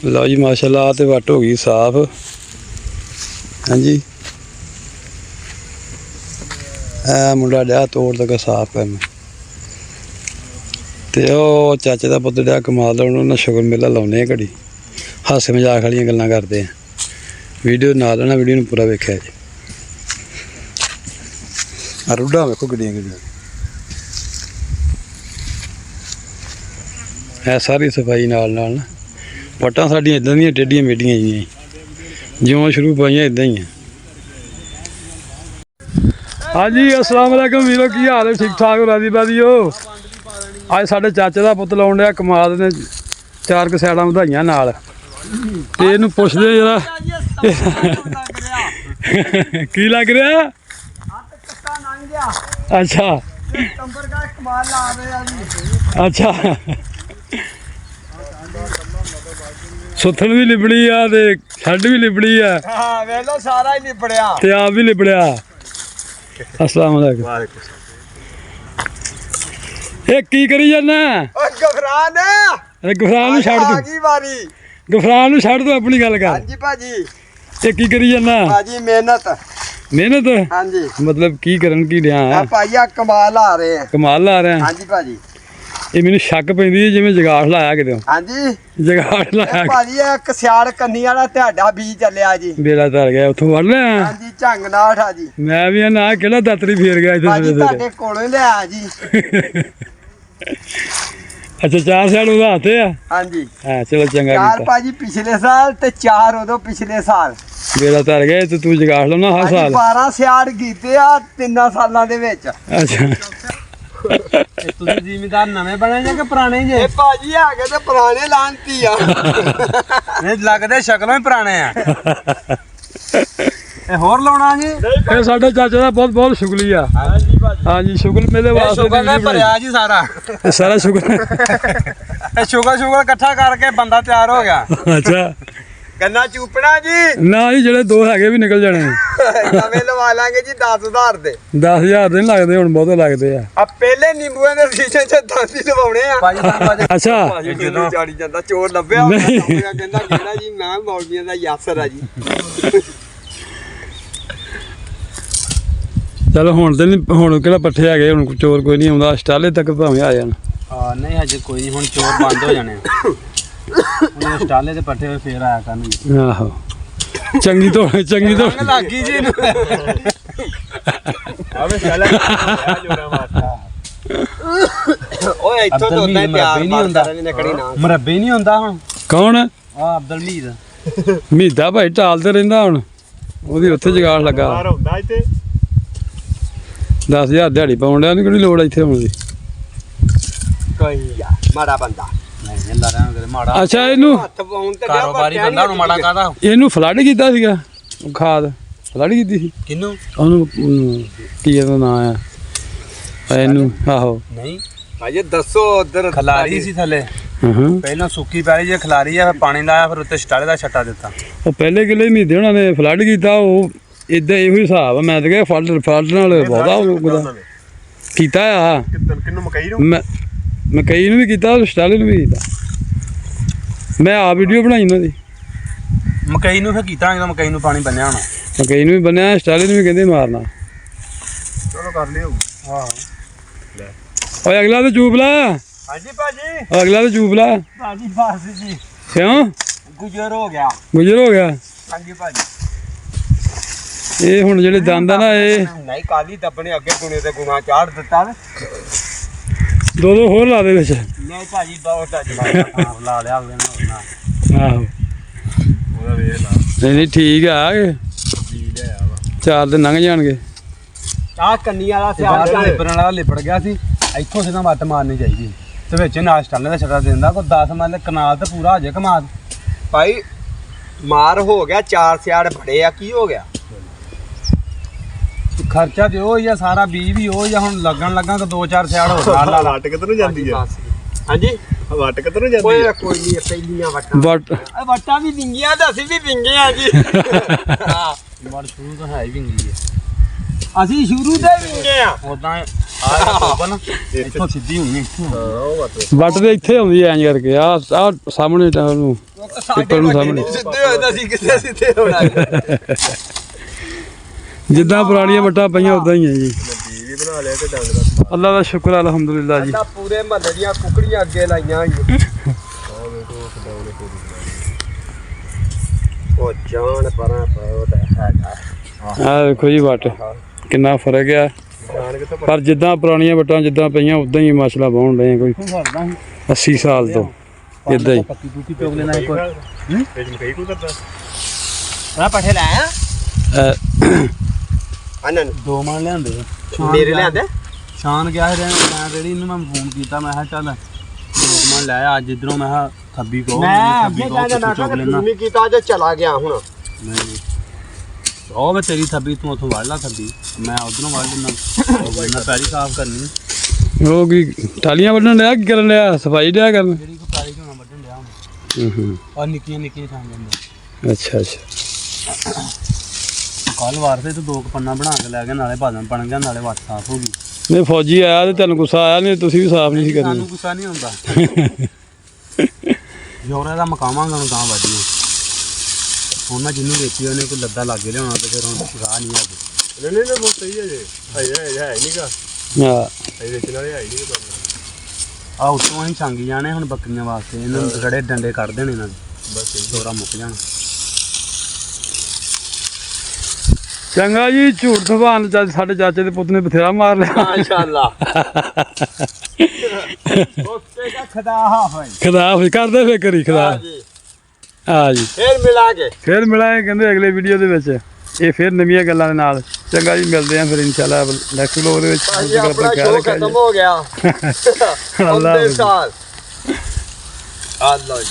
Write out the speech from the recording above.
लो जी माशाल्लाह तो वट हो गई साफ। हाँ जी मुंडा डा तोड़ लगा साफ करना तो चाचे का पुत्तर डा कमाल उन्होंने शुगर मेला लाने घड़ी हासे मजाक वाली गल्लां करते हैं। वीडियो ना लेना, वीडियो पूरा वेख्या जी। रुढ़ा वेखो गड्डियां गड्डियां है सारी सफाई नाल नाल ना। पट्टां साडियां इदां दियां टेढ़ियां मेढ़ियां जियां जिउं शुरू पाइयां इदां ही। हाँ जी अस्सलाम वालेकुम वीरो, की हाल है? ठीक ठाक हो? राजी बाजी हो? अज साढ़े चाचे का पुत्त लाउण डिया कमाल ने 4 क साइडां वधाइयां नाल ते इहनूं पुछदे जरा की लग रहा? अच्छा अच्छा सुथन भी लिबड़ी आ ते छड़ भी लिबड़ी आ। हां वेलो सारा ही लिबड़िया ते आप भी लिबड़िया। अस्सलाम वालेकुम। ए की करी जाना? ओ गफरान गफरान नूं छड़ आ दो, गई बारी। गफरान नूं छड़ दो, अपनी गल कर। हां जी भाजी। ए की करी जाना? भाजी मेहनत। मेहनत? हां जी। मतलब की करन की दिया? हां भाईया कमाल आ रहे हैं। कमाल ला रहे हैं? हां जी भाजी। ये मैनू शक पैंदी है जिवें जगाड़ लाया किते। हां जी जगाड़ लाया भाजी एक सियाड़ कन्नी वाला ਤੁਹਾਡਾ ਬੀਜ ਚੱਲਿਆ ਜੀ। बेड़ा तर गया उथों वड़ लिया। हां जी ਝੰਗ ਨਾਲ ਠਾ ਜੀ। मैं भी ना केड़ा दातरी फेर गया ਭਾਜੀ इधर। ਤੁਹਾਡੇ ਕੋਲੋਂ ਹੀ ਲਿਆ ਜੀ। अच्छा 4 साल उदा आते हैं। हां जी हाँ चलो चंगा 4 कीता। ਭਾਜੀ ਪਿਛਲੇ ਸਾਲ ਤੇ 4 ਉਦੋਂ ਪਿਛਲੇ ਸਾਲ। बेड़ा तर गए तो तू जगाड़ लो ना हर ਭਾਜੀ साल। 12 ਸਿਆੜ ਕੀਤੇ ਆ 3 ਸਾਲਾਂ ਦੇ ਵਿੱਚ। अच्छा ਤੁਸੀਂ ਜ਼ਿਮੀਦਾਰ ਨਵੇਂ ਬਣੇ ਜਾਂ ਕਿ ਪੁਰਾਣੇ ਜੇ? ਇਹ ਭਾਜੀ ਹੈਗੇ ਤੇ ਪੁਰਾਣੇ ਲਾਂਤੀ ਆ। ਇਹ ਲੱਗਦੇ ਸ਼ਕਲੋਂ ਹੀ ਪੁਰਾਣੇ ਆ। ਇਹ ਹੋਰ ਲਾਉਣਾ ਜੀ? ਇਹ ਸਾਡੇ ਚਾਚੇ ਦਾ ਬਹੁਤ ਬਹੁਤ ਸ਼ੁਕਰੀਆ। ਹਾਂਜੀ ਭਾਜੀ। हाँ जी शुक्र मेरे ਇਹ वास्ते ਸ਼ੁਗਰ ਨੇ ਭਰਿਆ ਜੀ ਸਾਰਾ। ये सारा शुक्र ਇਹ ਸ਼ੁਗਰ ਇਕੱਠਾ ਕਰਕੇ ਬੰਦਾ ਤਿਆਰ ਹੋ ਗਿਆ। अच्छा ਗੰਨਾ ਚੂਪਣਾ ਜੀ। ना जी जेडे 2 हैगे भी निकल जाने। ਨਵੇਂ ਲਵਾ ਲਾਂਗੇ ਜੀ 10,000 ਦੇ। 10,000 ਦੇ ਨਹੀਂ ਲੱਗਦੇ ਹੁਣ, ਬਹੁਤੇ ਲੱਗਦੇ ਆ। ਆ ਪਹਿਲੇ ਨਿੰਬੂਆਂ ਦੇ ਸੀਜ਼ਨ ਚ ਦੰਦੀ ਲਵਾਉਣੇ ਆ। ਭਾਜੀ ਤੁਹਾਨੂੰ ਅੱਜ ਅੱਛਾ ਭਾਜੀ ਜਦੋਂ ਜਾੜੀ ਜਾਂਦਾ ਚੋਰ ਲੱਭਿਆ ਨਹੀਂ। ਕਹਿੰਦਾ ਕਿਹੜਾ ਜੀ? ਮੈਂ ਮੌਲਵੀਆਂ ਦਾ ਯਾਸਰ ਆ ਜੀ। चलो हुण ते नहीं, हुण किहड़ा पट्ठे हैगे, हुण चोर कोई नहीं आउंदा। स्टाले तक भावें आ जाण। ਹਾਂ ਨਹੀਂ ਹਜੇ ਕੋਈ ਨਹੀਂ, ਹੁਣ ਚੋਰ ਬੰਦ ਹੋ ਜਾਣੇ। ਹੁਣ ਸਟਾਲੇ ਦੇ ਪੱਠੇ ਹੋਏ ਫੇਰ ਆਇਆ ਕਰਨਗੇ। आहो चंगी तो ਲੱਗ ਗਈ ਜੀ ਇਹਨੂੰ। ਆਵੇ ਚੱਲ ਜੋਰਾ ਮਾਰਦਾ। ਓਏ ਇੱਥੋਂ ਤੋਂ ਹੁੰਦਾ ਪਿਆਰ ਨਹੀਂ ਹੁੰਦਾ। ਨਿਕੜੀ ਨਾ ਮੁਰੱਬੇ ਨਹੀਂ ਹੁੰਦਾ ਹੁਣ। कौन? ਆ ਅਬਦੁਲ ਮੀਦ ਮਹੀਦਾ ਭਾਈ ਟਾਲਦੇ ਰਹਿੰਦਾ ਹੁਣ, ਉਹਦੀ ਉੱਥੇ ਜਗਾੜ ਲੱਗਾ। ਹੁੰਦਾ ਇੱਥੇ 10,000 ਦਿਹਾੜੀ ਪਾਉਣ ਡਿਆ, ਉਹਨੂੰ ਕਿਹੜੀ ਲੋੜ ਇੱਥੇ ਆਉਣ ਦੀ? ਕੋਈ ਯਾਰ ਮਾੜਾ ਬੰਦਾ ਨਹੀਂ ਜਾਂਦਾ ਰਹਿਣਾ ਮਾੜਾ। ਅੱਛਾ ਇਹਨੂੰ ਹੱਥ ਪਾਉਣ ਤੇ ਕਾਰੋਬਾਰੀ ਬੰਦਾ ਨੂੰ ਮਾੜਾ ਕਾਹਦਾ? ਇਹਨੂੰ ਫਲੱਡ ਕੀਤਾ ਸੀਗਾ, ਉਹ ਖਾਦ ਫਲੱਡ ਕੀਤੀ ਸੀ ਕਿਹਨੂੰ? ਉਹਨੂੰ। ਕੀ ਇਹਦਾ ਨਾਂ ਆ ਇਹਨੂੰ? ਆਹੋ ਨਹੀਂ ਭਾਜੀ ਦੱਸੋ ਉਧਰ ਖਲਾਰੀ ਸੀ ਥੱਲੇ। ਹਾਂ ਪਹਿਲਾਂ ਸੁੱਕੀ ਪੈਲੀ ਜੇ ਖਲਾਰੀ ਆ, ਫਿਰ ਪਾਣੀ ਲਾਇਆ, ਫਿਰ ਉੱਤੇ ਸਟਾਲੇ ਦਾ ਛੱਟਾ ਦਿੱਤਾ। ਉਹ ਪਹਿਲੇ ਕਿਲੇ ਮਹੀਨੇ ਉਹਨਾਂ ਨੇ ਫਲੱਡ ਕੀਤਾ। ਉਹ ਇਦਾਂ ਇਹੋ ਹੀ ਹਿਸਾਬ ਆ। ਮੈਂ ਤਾਂ ਕਿਹਾ ਫਲੱਡ ਨਾਲ ਬਹੁਤਾ ਉਹਦਾ ਕੀਤਾ ਆ। ਕਿੰਨੂੰ ਮਕਈ ਮੈਂ ਕਈ ਨੂੰ ਵੀ ਕੀਤਾ, ਸਟਾਲੇ ਨੂੰ ਵੀ ਕੀਤਾ। ਮੈਂ ਆ ਵੀਡੀਓ ਬਣਾਈ ਉਹਨਾਂ ਦੀ। ਮਕਈ ਨੂੰ ਫਿਰ ਕੀਤਾ ਜਦੋਂ ਮਕਈ ਨੂੰ ਪਾਣੀ ਬੰਨਿਆ ਹੋਣਾ। ਮਕਈ ਨੂੰ ਵੀ ਬੰਨਿਆ, ਸਟਾਲੇ ਨੂੰ ਵੀ ਕਹਿੰਦੇ ਮਾਰਨਾ। ਚਲੋ ਕਰ ਲਿਓ। ਹਾਂ ਓਏ ਅਗਲਾ ਤਾਂ ਚੂਪ ਲਾ, ਹਾਂਜੀ ਭਾਜੀ। ਅਗਲਾ ਤਾਂ ਚੂਪ ਲਾ। ਭਾਜੀ ਬਾਸ ਜੀ ਕਿਉਂ ਗੁਜ਼ਰ ਹੋ ਗਿਆ। ਗੁਜ਼ਰ ਹੋ ਗਿਆ? ਹਾਂਜੀ ਭਾਜੀ। ਇਹ ਹੁਣ ਜਿਹੜੇ ਦੰਦ ਆ ਨਾ, ਇਹ ਨਹੀਂ ਕਾਲੀ ਦੱਬਣੇ ਅੱਗੇ ਗੁਣੇ ਤੇ ਗੁਣਾ ਚਾੜ ਦਿੱਤਾ ਵੇ। 2 ਹੋਰ ਲਾ ਦੇ ਵਿੱਚ। ਨਹੀਂ ਭਾਜੀ ਬਹੁਤ ਅੱਜ ਲਾ ਲਿਆ ਅਗਲੇ ਨੇ ਹੋਰ ਨਾ। ਆਹੋ ਉਹਦਾ ਵੇਖ ਲਾ ਨਹੀਂ ਠੀਕ ਆ। ਜੀ ਲਿਆ ਵਾ। 4 ਦਿਨ ਲੰਘ ਜਾਣਗੇ। ਆ ਕੰਨੀ ਵਾਲਾ ਬਾਹਰ ਸਿਆਲ ਲਿਬੜਨ ਵਾਲਾ ਲਿਬੜ ਗਿਆ ਸੀ। ਇੱਥੋਂ ਸਿੱਧਾ ਮੱਤ ਮਾਰਨੀ ਚਾਹੀਦੀ ਤੇ ਵਿੱਚ ਨਾਲ ਸਟਾਲੇ ਦਾ ਛੱਟਾ ਦਿੰਦਾ। ਕੋਈ 10 ਮੱਲੇ ਕਨਾਲ ਤੇ ਪੂਰਾ ਹੋ ਜਾਏ ਕਮਾਦ। ਭਾਈ ਮਾਰ ਹੋ ਗਿਆ। 4 ਸਿਆੜ ਬੜੇ ਆ, ਕੀ ਹੋ ਗਿਆ? ਖਰਚਾ ਤੇ ਉਹ ਹੀ ਆ, ਸਾਰਾ ਬੀਜ ਵੀ ਉਹ ਹੀ ਆ। ਹੁਣ ਲੱਗਣ ਲੱਗਾ ਕਿ 2-4 ਸਿਆੜ ਹੋਰ ਨਾਲ ਲਾ ਲਾ। ਵੱਟ ਕਿੱਧਰ ਨੂੰ ਜਾਂਦੀ ਆ? ਹਾਂਜੀ ਵੱਟ ਕਿੱਧਰ ਨੂੰ ਜਾਂਦੀ ਕੋਈ ਆ? ਕੋਈ ਨਹੀਂ ਪਹਿਲੀਆਂ ਵਟਾਂ। ਬਟ ਵਟਾਂ ਵੀ ਵਿੰਗੀਆਂ ਤਾਂ ਅਸੀਂ ਵੀ ਵਿੰਗੇ ਆ ਜੀ। ਹਾਂ ਮੜ ਸ਼ੁਰੂ ਤੋਂ ਹੈ ਹੀ ਵਿੰਗੀ ਹੈ। ਅਸੀਂ ਸ਼ੁਰੂ ਤੋਂ ਹੀ ਵਿੰਗੇ ਆ। ਉਦਾਂ ਨਾ ਇੱਥੋਂ ਸਿੱਧੀ ਹੋਣੀ ਇੱਥੋਂ ਉਹ ਬਾਤ ਵੱਟ ਦੇ ਇੱਥੇ ਆਉਂਦੀ ਐਂ ਕਰਕੇ ਆ ਸਾਹਮਣੇ ਨੂੰ ਪਿੱਪਲ ਨੂੰ ਸਾਹਮਣੇ ਸਿੱਧੇ ਹੋਏ ਤਾਂ ਅਸੀਂ ਕਿੱਥੇ ਸਿੱਧੇ ਹੋਣਾ ਜਿੱਦਾਂ ਪੁਰਾਣੀਆਂ ਵੱਟਾਂ ਪਈਆਂ ਉਦਾਂ ਹੀ ਆ ਜੀ ਜੀ ਵੀ ਬਣਾ ਲਿਆ ਤੇ ਡੰਗ ਦਾ ਅੱਲਾ ਦਾ ਸ਼ੁਕਰ ਆ, ਅਲਹਮਦੁਲਿਲਾ ਜੀ। ਤਾਂ ਪੂਰੇ ਮਹੱਲੇ ਦੀਆਂ ਕੁਕੜੀਆਂ ਅੱਗੇ ਲਾਈਆਂ ਹੋਈਆਂ ਉਹ ਜਾਣ ਪਰਾਂ ਬਹੁਤ ਹੈਗਾ ਆ ਦੇਖੋ ਜੀ ਵੱਟ ਕਿੰਨਾ ਫਰਕ ਆ, ਜਾਣ ਕਿੱਥੋਂ ਪਰ ਜਿੱਦਾਂ ਪੁਰਾਣੀਆਂ ਵੱਟਾਂ ਜਿੱਦਾਂ ਪਈਆਂ ਉਦਾਂ ਹੀ ਮਸਲਾ ਵਾਹੁਣ ਰਹੇ ਕੋਈ ਫੜਦਾ 80 ਸਾਲ ਤੋਂ ਇਦਾਂ ਹੀ। ਪੱਕੀ ਪੁੱਕੀ ਚੋਕ ਲੈਣਾ ਇੱਕ ਵਾਰ ਵਿੱਚ ਮਕਈ ਕੋ ਕਰਦਾ ਆ ਪੱਠੇ ਲੈ ਆ ਅਨਨ ਦੋ ਮਣ ਲਿਆਂਦੇ ਮੇਰੇ ਲਿਆਂਦੇ ਸ਼ਾਨ ਗਿਆ ਸੀ ਮੈਂ ਰੇੜੀ ਨੂੰ ਮੈਂ ਫੋਨ ਕੀਤਾ ਮੈਂ ਕਿਹਾ ਚੱਲ ਦੋ ਮਣ ਲੈ ਆ ਅੱਜ ਇਧਰੋਂ ਮੈਂ ਕਿਹਾ ਖੱਬੀ ਕੋ ਮੈਂ ਖੱਬੀ ਅੱਗੇ ਕੋ ਕਹਿੰਦਾ ਨਾ ਚੋਕ ਕਿ ਲੈਣਾ ਨਹੀਂ ਕੀਤਾ ਜੇ ਚਲਾ ਗਿਆ ਹੁਣ ਨਹੀਂ ਉਹ ਮੈਂ ਤੇਰੀ ਥੱਬੀ ਤੂੰ ਉੱਥੋਂ ਵੜ ਲਾ ਥੱਬੀ ਮੈਂ ਉਧਰੋਂ ਵੜ ਲੈਣਾ ਮੈਂ ਪੈਰੀ ਸਾਫ਼ ਕਰਨੀ ਉਹ ਕੀ ਟਾਲੀਆਂ ਵੱਢਣ ਡਿਆ ਕੀ ਕਰਨ ਡਿਆ, ਸਫਾਈ ਡਿਆ ਕਰਨ? ਜਿਹੜੀ ਕੋ ਪੈਰੀ ਘਣਾ ਵੱਢਣ ਡਿਆ ਹੁਣ ਹੂੰ ਔਰ ਨਿੱਕੀਆਂ ਨਿੱਕੀਆਂ ਥਾਂ ਜਾਂਦੇ ਅੱਛਾ ਅੱਛਾ। ਕੱਲ ਵਾਰ ਤੇ ਤੂੰ ਦੋ ਪੰਨਾ ਬਣਾ ਕੇ ਲੈ ਗਿਆ ਨਾਲੇ ਭਾਜਨ ਬਣ ਗਿਆ ਨਾਲੇ ਵੱਟ ਸਾਫ਼ ਹੋ ਗਈ ਨਹੀਂ ਫੌਜੀ ਆਇਆ ਤੇ ਤੈਨੂੰ ਗੁੱਸਾ ਆਇਆ ਨਹੀਂ, ਤੁਸੀਂ ਵੀ ਸਾਫ਼ ਨਹੀਂ ਸੀ ਕਰਨੀ। ਸਾਨੂੰ ਗੁੱਸਾ ਨਹੀਂ ਹੁੰਦਾ ਜੋਰੇ ਦਾ ਮਕਾਵਾਂਗਾ ਨੂੰ ਤਾਂ ਵਧੀਆ ਹੁਣ ਮੈਂ ਜਿਹਨੂੰ ਵੇਚੀ ਉਹਨੇ ਕੋਈ ਲੱਦਾ ਲਾਗੇ ਲਿਆਉਣਾ ਤੇ ਫਿਰ ਹੁਣ ਰਾਹ ਨਹੀਂ ਆਗੇ ਨਹੀਂ ਬਹੁਤ ਸਹੀ ਹੈ ਜੀ ਹੈ ਨਹੀਂਗਾ ਹਾਂ ਇਹ ਵੇਚਣ ਵਾਲੇ ਹੈ ਨਹੀਂ ਕਰਨਾ ਆ ਉੱਤੋਂ ਅਸੀਂ ਛਾਂਗੀ ਜਾਣੇ ਹੁਣ ਬੱਕਰੀਆਂ ਵਾਸਤੇ ਇਹਨਾਂ ਨੂੰ ਖੜੇ ਡੰਡੇ ਕੱਢ ਦੇਣੇ ਇਹਨਾਂ ਦੇ ਬਸ ਦੋਰਾ ਮੁੱਕ ਜਾਣਾ ਚੰਗਾ ਜੀ। ਝੂਠ ਸੁਭਾਨ ਸਾਡੇ ਚਾਚੇ ਦੇ ਪੁੱਤ ਨੇ ਬਥੇਰਾ ਮਾਰ ਲਿਆ। ਮਾਸ਼ਾਅੱਲਾ ਓਕੇ ਦਾ ਖੁਦਾ ਹਾਫਿਜ਼ ਖੁਦਾ ਫਿਰ ਕਰਦੇ ਫੇ ਕਰੀ ਖੁਦਾ। ਜੀ ਆ ਜੀ ਫੇਰ ਮਿਲਾਂਗੇ ਫਿਰ ਮਿਲਾਂਗੇ ਕਹਿੰਦੇ ਅਗਲੇ ਵੀਡੀਓ ਦੇ ਵਿੱਚ, ਇਹ ਫਿਰ ਨਵੀਆਂ ਗੱਲਾਂ ਦੇ ਨਾਲ। ਚੰਗਾ ਜੀ, ਮਿਲਦੇ ਆਂ ਫਿਰ ਇਨਸ਼ਾਅੱਲਾ ਨੈਕਸਟ ਵਲੋਗ ਦੇ ਵਿੱਚ। ਭਾਜੀ ਆਪਣਾ ਸ਼ੋਅ ਖਤਮ ਹੋ ਗਿਆ ਅੱਲਾ ਅੱਲਾ ਸਾਲ ਅੱਲਾ